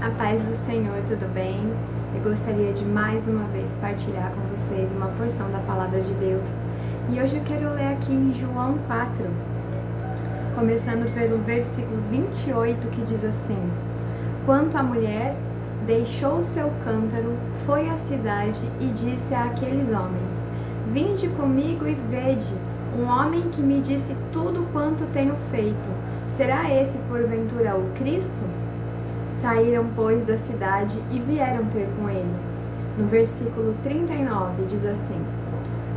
A paz do Senhor, tudo bem? Eu gostaria de mais uma vez partilhar com vocês uma porção da Palavra de Deus. E hoje eu quero ler aqui em João 4, começando pelo versículo 28, que diz assim: Quanto a mulher, deixou o seu cântaro, foi à cidade e disse àqueles homens: Vinde comigo e vede, um homem que me disse tudo quanto tenho feito. Será esse porventura o Cristo? Saíram, pois, da cidade e vieram ter com ele. No versículo 39 diz assim: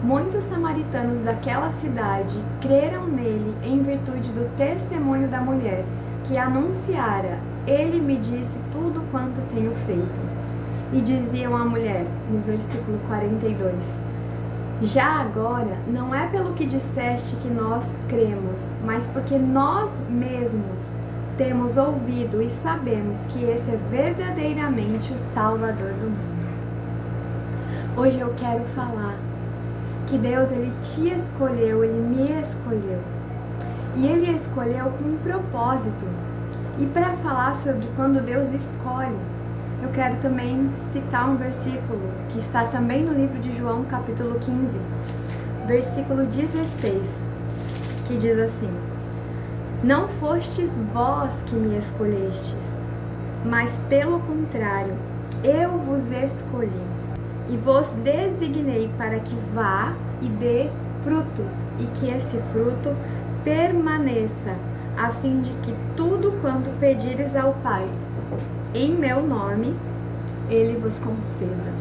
Muitos samaritanos daquela cidade creram nele em virtude do testemunho da mulher, que anunciara: Ele me disse tudo quanto tenho feito. E diziam à mulher, no versículo 42, Já agora, não é pelo que disseste que nós cremos, mas porque nós mesmos temos ouvido e sabemos que esse é verdadeiramente o Salvador do mundo. Hoje eu quero falar que Deus, Ele te escolheu, Ele me escolheu. E Ele escolheu com um propósito. E para falar sobre quando Deus escolhe, eu quero também citar um versículo que está também no livro de João, capítulo 15, versículo 16, que diz assim: Não fostes vós que me escolhestes, mas pelo contrário, eu vos escolhi e vos designei para que vá e dê frutos, e que esse fruto permaneça, a fim de que tudo quanto pedires ao Pai, em meu nome, Ele vos conceda.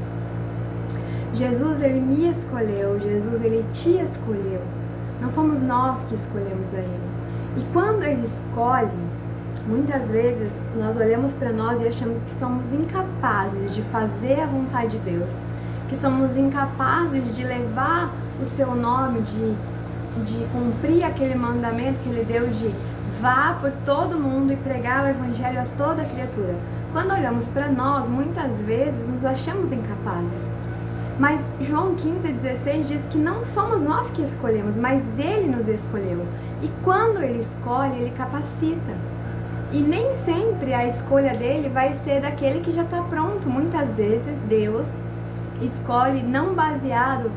Jesus, Ele me escolheu, Jesus, Ele te escolheu. Não fomos nós que escolhemos a Ele. E quando Ele escolhe, muitas vezes nós olhamos para nós e achamos que somos incapazes de fazer a vontade de Deus, que somos incapazes de levar o seu nome, de cumprir aquele mandamento que Ele deu de vá por todo mundo e pregar o Evangelho a toda criatura. Quando olhamos para nós, muitas vezes nos achamos incapazes. Mas João 15,16 diz que não somos nós que escolhemos, mas Ele nos escolheu. E quando Ele escolhe, Ele capacita. E nem sempre a escolha dele vai ser daquele que já está pronto. Muitas vezes Deus escolhe não baseado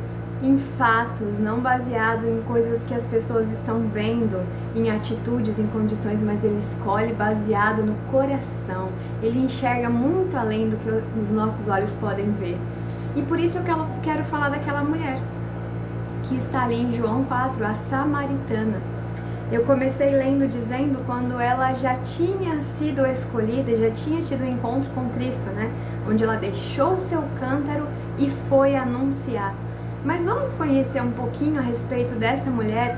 em fatos, não baseado em coisas que as pessoas estão vendo, em atitudes, em condições, mas Ele escolhe baseado no coração. Ele enxerga muito além do que os nossos olhos podem ver. E por isso eu quero falar daquela mulher que está ali em João 4, a samaritana. Eu comecei lendo dizendo quando ela já tinha sido escolhida, já tinha tido um encontro com Cristo, né? Onde ela deixou o seu cântaro e foi anunciar. Mas vamos conhecer um pouquinho a respeito dessa mulher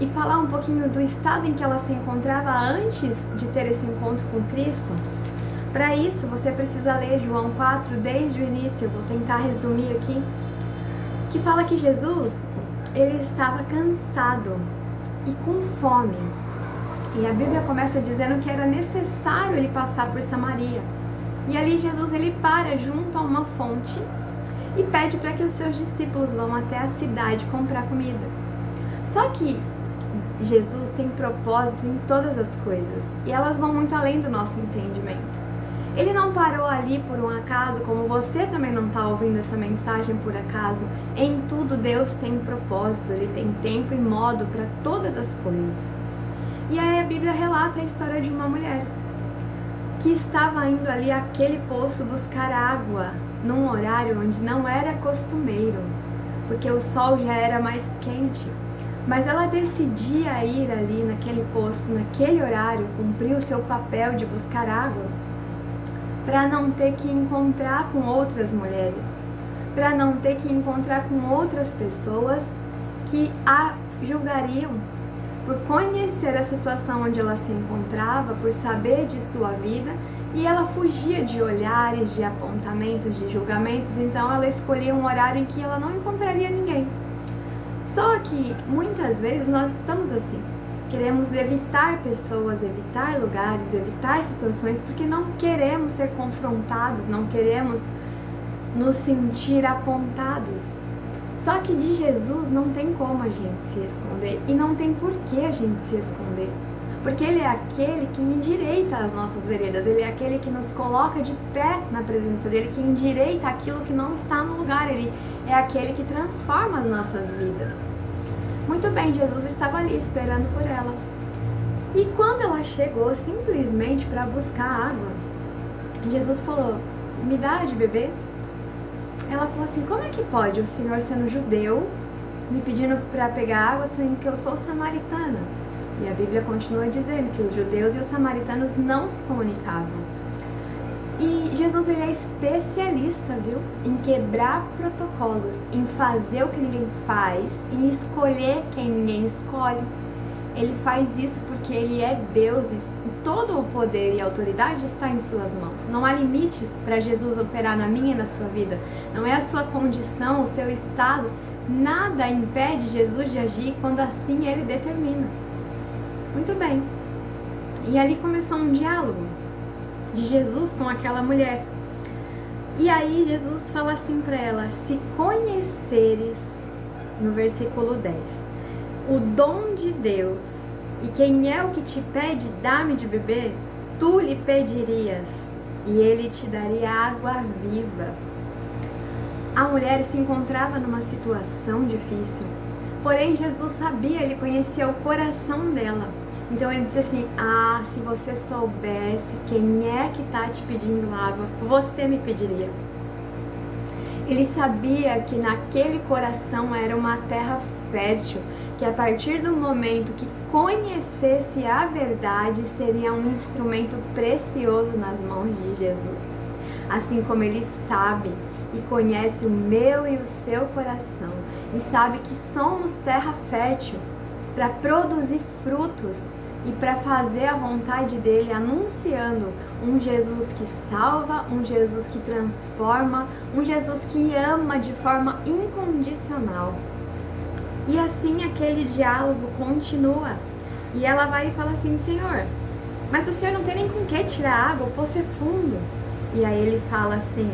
e falar um pouquinho do estado em que ela se encontrava antes de ter esse encontro com Cristo? Para isso, você precisa ler João 4 desde o início. Eu vou tentar resumir aqui, que fala que Jesus, ele estava cansado e com fome. E a Bíblia começa dizendo que era necessário ele passar por Samaria. E ali Jesus, ele para junto a uma fonte e pede para que os seus discípulos vão até a cidade comprar comida. Só que Jesus tem propósito em todas as coisas e elas vão muito além do nosso entendimento. Ele não parou ali por um acaso, como você também não está ouvindo essa mensagem por acaso. Em tudo Deus tem propósito, Ele tem tempo e modo para todas as coisas. E aí a Bíblia relata a história de uma mulher que estava indo ali àquele poço buscar água num horário onde não era costumeiro, porque o sol já era mais quente. Mas ela decidia ir ali naquele poço, naquele horário, cumprir o seu papel de buscar água, para não ter que encontrar com outras mulheres, para não ter que encontrar com outras pessoas que a julgariam por conhecer a situação onde ela se encontrava, por saber de sua vida, e ela fugia de olhares, de apontamentos, de julgamentos. Então ela escolhia um horário em que ela não encontraria ninguém. Só que muitas vezes nós estamos assim. Queremos evitar pessoas, evitar lugares, evitar situações, porque não queremos ser confrontados, não queremos nos sentir apontados. Só que de Jesus não tem como a gente se esconder e não tem por que a gente se esconder. porque Ele é aquele que endireita as nossas veredas, Ele é aquele que nos coloca de pé na presença dEle, que endireita aquilo que não está no lugar, Ele é aquele que transforma as nossas vidas. Muito bem, Jesus estava ali esperando por ela. E quando ela chegou simplesmente para buscar água, Jesus falou, me dá de beber? Ela falou assim, como é que pode o Senhor sendo judeu me pedindo para pegar água sendo que eu sou samaritana? E a Bíblia continua dizendo que os judeus e os samaritanos não se comunicavam. E Jesus, ele é especialista, viu? Em quebrar protocolos, em fazer o que ninguém faz, em escolher quem ninguém escolhe. Ele faz isso porque ele é Deus e todo o poder e autoridade está em suas mãos. Não há limites para Jesus operar na minha e na sua vida. Não é a sua condição, o seu estado. Nada impede Jesus de agir quando assim ele determina. Muito bem. E ali começou um diálogo de Jesus com aquela mulher. E aí Jesus fala assim para ela, se conheceres, no versículo 10, o dom de Deus, e quem é o que te pede, dá-me de beber, tu lhe pedirias, e ele te daria água viva. A mulher se encontrava numa situação difícil, porém Jesus sabia, ele conhecia o coração dela. Então ele disse assim, se você soubesse quem é que está te pedindo água, você me pediria. Ele sabia que naquele coração era uma terra fértil, que a partir do momento que conhecesse a verdade, seria um instrumento precioso nas mãos de Jesus. Assim como ele sabe e conhece o meu e o seu coração, e sabe que somos terra fértil para produzir frutos e para fazer a vontade dele, anunciando um Jesus que salva, um Jesus que transforma, um Jesus que ama de forma incondicional. E assim aquele diálogo continua. E ela vai e fala assim, Senhor, mas o Senhor não tem nem com que tirar água, o poço é fundo. E aí ele fala assim,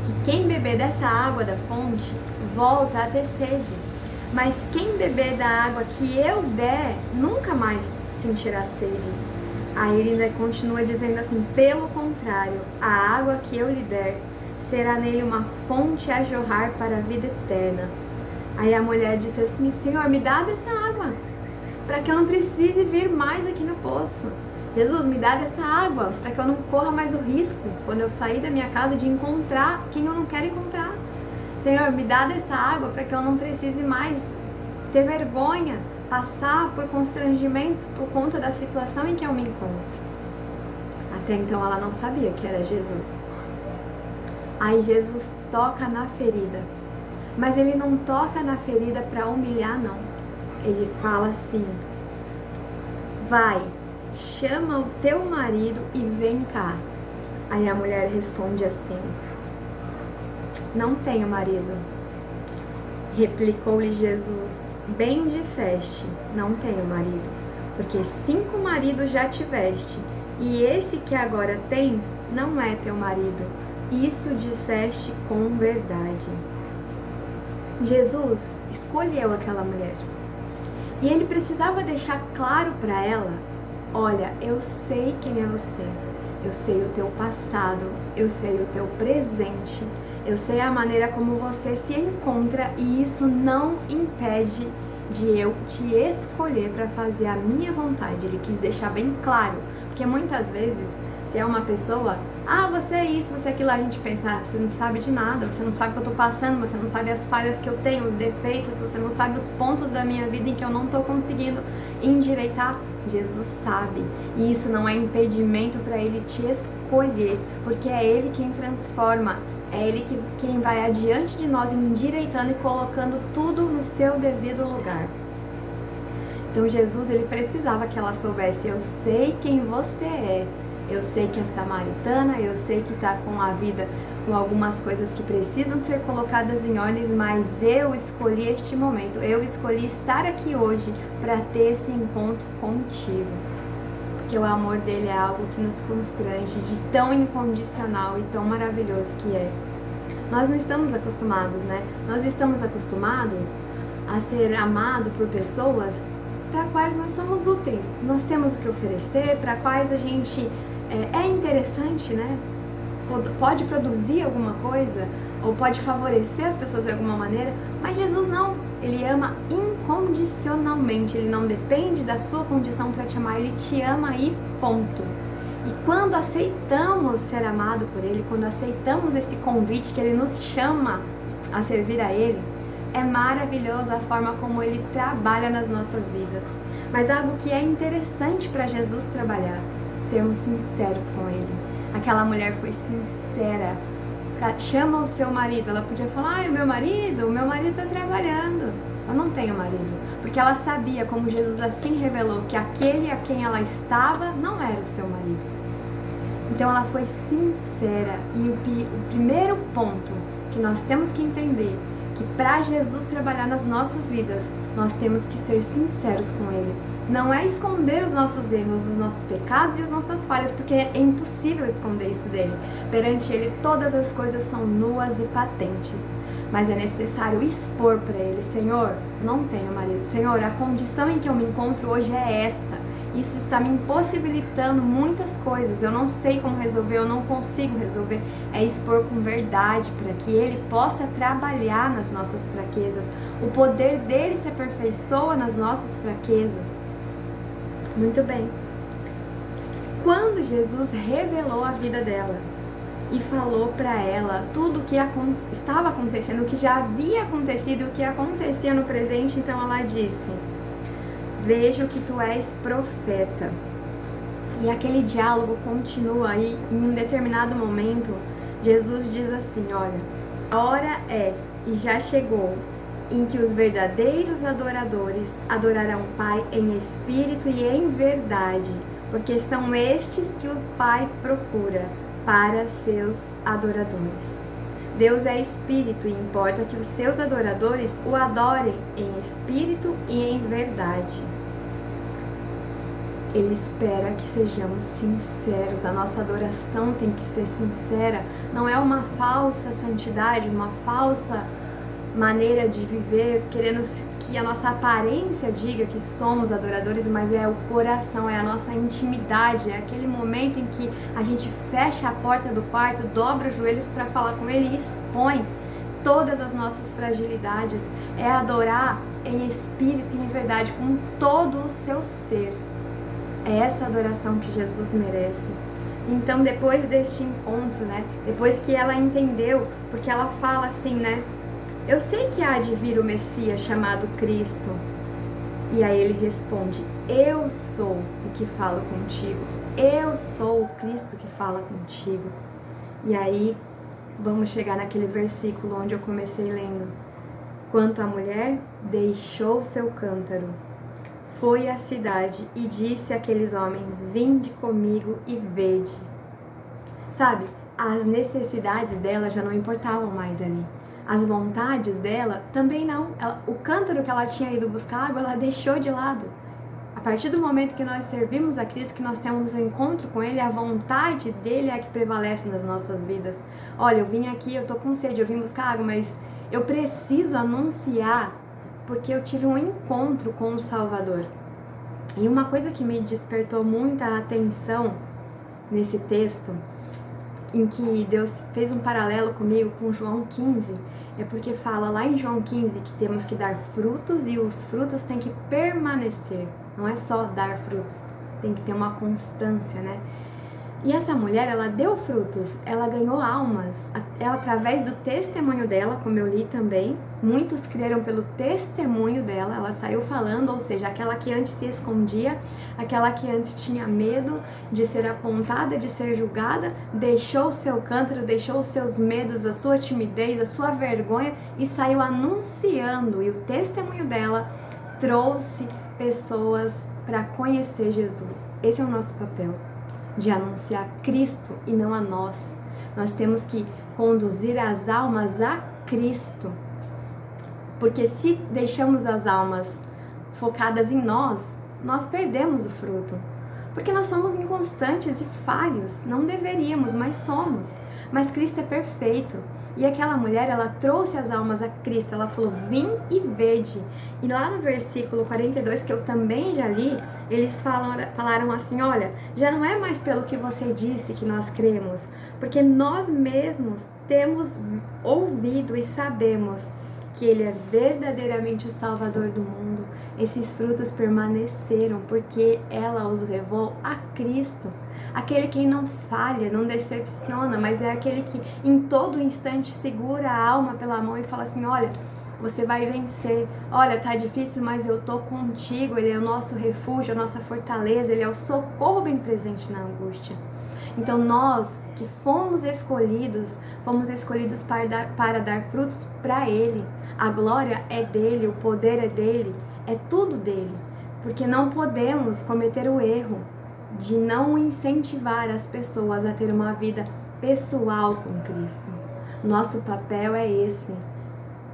que quem beber dessa água da fonte, volta a ter sede. Mas quem beber da água que eu der, nunca mais sentirá sede. Aí ele ainda continua dizendo assim, pelo contrário, a água que eu lhe der, será nele uma fonte a jorrar para a vida eterna. Aí a mulher disse assim, Senhor, me dá dessa água, para que eu não precise vir mais aqui no poço. Jesus, me dá dessa água, para que eu não corra mais o risco, quando eu sair da minha casa, de encontrar quem eu não quero encontrar. Senhor, me dá dessa água, para que eu não precise mais ter vergonha, passar por constrangimentos por conta da situação em que eu me encontro. Até então ela não sabia que era Jesus. Aí Jesus toca na ferida. Mas ele não toca na ferida para humilhar, não. Ele fala assim, vai, chama o teu marido e vem cá. Aí a mulher responde assim, não tenho marido. Replicou-lhe Jesus, bem disseste, não tenho marido, porque 5 maridos já tiveste, e esse que agora tens não é teu marido. Isso disseste com verdade. Jesus escolheu aquela mulher. E ele precisava deixar claro para ela, olha, eu sei quem é você. Eu sei o teu passado, eu sei o teu presente, eu sei a maneira como você se encontra e isso não impede de eu te escolher para fazer a minha vontade. Ele quis deixar bem claro, porque muitas vezes, se é uma pessoa, você é isso, você é aquilo, a gente pensa, você não sabe de nada, você não sabe o que eu tô passando, você não sabe as falhas que eu tenho, os defeitos, você não sabe os pontos da minha vida em que eu não tô conseguindo endireitar. Jesus sabe, e isso não é impedimento para ele te escolher, porque é ele quem transforma, é ele quem vai adiante de nós endireitando e colocando tudo no seu devido lugar. Então Jesus, ele precisava que ela soubesse, eu sei quem você é. Eu sei que é samaritana, eu sei que está com a vida, com algumas coisas que precisam ser colocadas em ordem, mas eu escolhi este momento, eu escolhi estar aqui hoje para ter esse encontro contigo. Porque o amor dele é algo que nos constrange, de tão incondicional e tão maravilhoso que é. Nós não estamos acostumados, né? Nós estamos acostumados a ser amado por pessoas para quais nós somos úteis, nós temos o que oferecer, para quais a gente é interessante, né? Pode produzir alguma coisa, ou pode favorecer as pessoas de alguma maneira, mas Jesus não, ele ama incondicionalmente, ele não depende da sua condição para te amar, ele te ama e ponto. E quando aceitamos ser amado por ele, quando aceitamos esse convite que ele nos chama a servir a ele, é maravilhosa a forma como ele trabalha nas nossas vidas. Mas algo que é interessante para Jesus trabalhar, sermos sinceros com ele. Aquela mulher foi sincera, chama o seu marido, ela podia falar, o meu marido está trabalhando, eu não tenho marido. Porque ela sabia, como Jesus assim revelou, que aquele a quem ela estava não era o seu marido. Então ela foi sincera. E o primeiro ponto que nós temos que entender, que para Jesus trabalhar nas nossas vidas, nós temos que ser sinceros com Ele. Não é esconder os nossos erros, os nossos pecados e as nossas falhas, porque é impossível esconder isso dele. Perante Ele, todas as coisas são nuas e patentes. Mas é necessário expor para Ele, Senhor, não tenho marido. Senhor, a condição em que eu me encontro hoje é essa. Isso está me impossibilitando muitas coisas. Eu não sei como resolver, eu não consigo resolver. É expor com verdade para que Ele possa trabalhar nas nossas fraquezas. O poder dele se aperfeiçoa nas nossas fraquezas. Muito bem. Quando Jesus revelou a vida dela e falou para ela tudo o que estava acontecendo, o que já havia acontecido, o que acontecia no presente, então ela disse: vejo que tu és profeta. E aquele diálogo continua aí. Em um determinado momento, Jesus diz assim: olha, a hora é e já chegou em que os verdadeiros adoradores adorarão o Pai em espírito e em verdade, porque são estes que o Pai procura para seus adoradores. Deus é espírito e importa que os seus adoradores o adorem em espírito e em verdade. Ele espera que sejamos sinceros, a nossa adoração tem que ser sincera, não é uma falsa santidade, uma falsa maneira de viver, querendo que a nossa aparência diga que somos adoradores, mas é o coração, é a nossa intimidade, é aquele momento em que a gente fecha a porta do quarto, dobra os joelhos para falar com Ele e expõe todas as nossas fragilidades, é adorar em espírito e em verdade, com todo o seu ser. É essa adoração que Jesus merece. Então, depois deste encontro, né, depois que ela entendeu, porque ela fala assim, né, eu sei que há de vir o Messias chamado Cristo. E aí ele responde: eu sou o que falo contigo. Eu sou o Cristo que fala contigo. E aí vamos chegar naquele versículo onde eu comecei lendo. Quanto a mulher deixou seu cântaro, foi à cidade e disse àqueles homens: vinde comigo e vede. Sabe, as necessidades dela já não importavam mais ali. As vontades dela também não. O cântaro que ela tinha ido buscar água, ela deixou de lado. A partir do momento que nós servimos a Cristo, que nós temos um encontro com Ele, a vontade dele é a que prevalece nas nossas vidas. Olha, eu vim aqui, eu tô com sede, eu vim buscar água, mas eu preciso anunciar porque eu tive um encontro com o Salvador. E uma coisa que me despertou muita atenção nesse texto, em que Deus fez um paralelo comigo com João 15, é porque fala lá em João 15 que temos que dar frutos e os frutos têm que permanecer. Não é só dar frutos, tem que ter uma constância, né? E essa mulher, ela deu frutos, ela ganhou almas, ela, através do testemunho dela, como eu li também, muitos creram pelo testemunho dela, ela saiu falando, ou seja, aquela que antes se escondia, aquela que antes tinha medo de ser apontada, de ser julgada, deixou o seu cântaro, deixou os seus medos, a sua timidez, a sua vergonha e saiu anunciando, e o testemunho dela trouxe pessoas para conhecer Jesus. Esse é o nosso papel, de anunciar Cristo e não a nós. Nós temos que conduzir as almas a Cristo. Porque se deixamos as almas focadas em nós, nós perdemos o fruto. Porque nós somos inconstantes e falhos. Não deveríamos, mas somos. mas Cristo é perfeito. E aquela mulher, ela trouxe as almas a Cristo, ela falou, vim e vede. E lá no versículo 42, que eu também já li, eles falaram assim, olha, já não é mais pelo que você disse que nós cremos, porque nós mesmos temos ouvido e sabemos que Ele é verdadeiramente o Salvador do mundo. Esses frutos permaneceram porque ela os levou a Cristo. Aquele que não falha, não decepciona, mas é aquele que em todo instante segura a alma pela mão e fala assim, olha, você vai vencer, olha, tá difícil, mas eu tô contigo, Ele é o nosso refúgio, a nossa fortaleza, Ele é o socorro bem presente na angústia. Então nós que fomos escolhidos para dar frutos para Ele. A glória é dele, o poder é dele, é tudo dele. Porque não podemos cometer o erro de não incentivar as pessoas a ter uma vida pessoal com Cristo. Nosso papel é esse,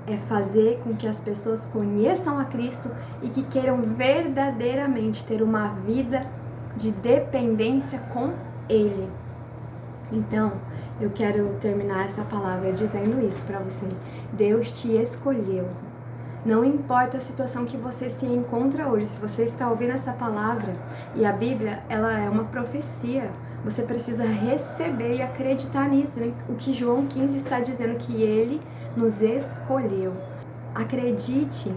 é fazer com que as pessoas conheçam a Cristo e que queiram verdadeiramente ter uma vida de dependência com Ele. Então, eu quero terminar essa palavra dizendo isso para você. Deus te escolheu. Não importa a situação que você se encontra hoje, se você está ouvindo essa palavra, e a Bíblia, ela é uma profecia, você precisa receber e acreditar nisso, né? O que João 15 está dizendo, que Ele nos escolheu. Acredite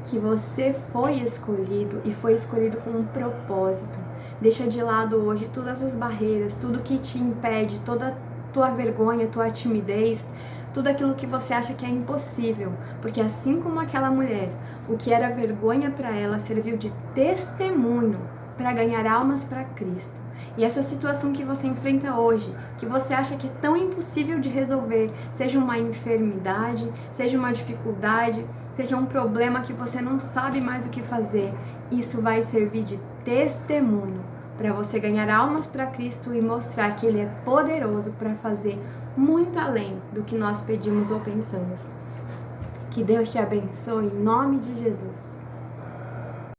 que você foi escolhido e foi escolhido com um propósito. Deixa de lado hoje todas as barreiras, tudo que te impede, toda a tua vergonha, tua timidez, tudo aquilo que você acha que é impossível, porque assim como aquela mulher, o que era vergonha para ela serviu de testemunho para ganhar almas para Cristo. E essa situação que você enfrenta hoje, que você acha que é tão impossível de resolver, seja uma enfermidade, seja uma dificuldade, seja um problema que você não sabe mais o que fazer, isso vai servir de testemunho para você ganhar almas para Cristo e mostrar que Ele é poderoso para fazer muito além do que nós pedimos ou pensamos. Que Deus te abençoe em nome de Jesus.